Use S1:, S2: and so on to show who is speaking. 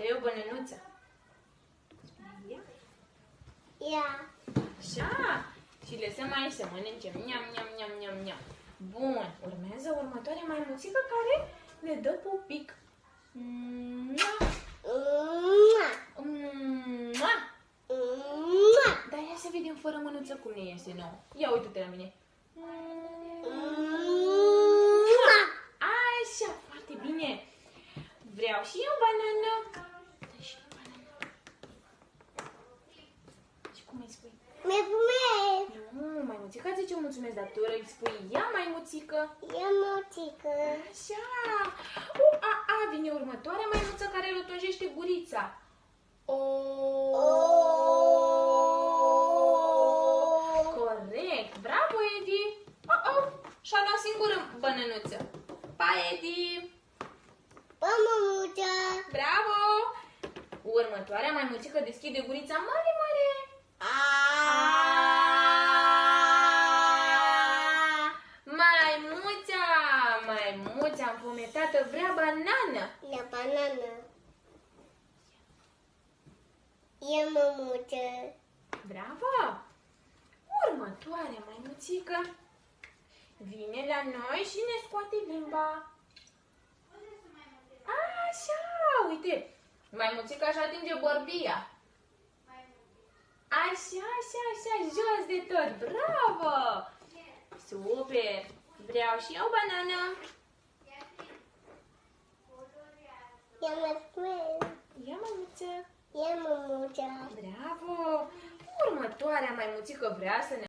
S1: Vrei o bănănuță? Ia.
S2: Ia.
S1: Așa. Și lăsăm aici să mănânce. Miam, miam, miam, miam, miam. Bun. Urmează următoarea maimuțică care ne dă pupic. Mua. Mua. Dar ia să vedem fără mânuță cum ne iese nouă. Ia uite-te la mine. Așa, foarte bine. Vreau și eu banană. Dă și tu banană. Și cum îi spui? Nu, maimuțica zice mulțumesc, dar tu îi spui ia maimuțică.
S2: Ia mățică.
S1: Așa. Vine următoarea maimuță care rotunjește gurița. Corect. Bravo, Edi. Și-a luat singură bănănuță. Pa, Edi.
S2: Pa, mămuță.
S1: Bravo. Următoarea maimuțică deschide gurița mare, mare. Maimuța înfometată vrea banană.
S2: Ia banană. Ia mămuță.
S1: Bravo! Următoarea maimuțică vine la noi și ne scoate limba. Așa, uite, maimuțica își atinge bărbia. Așa, jos de tot. Bravo! Super! Vreau și eu banană.
S2: Ia mămuță.
S1: Ia, maimuță.
S2: Ia mămuță.
S1: Bravo! Următoarea maimuțică vrea să ne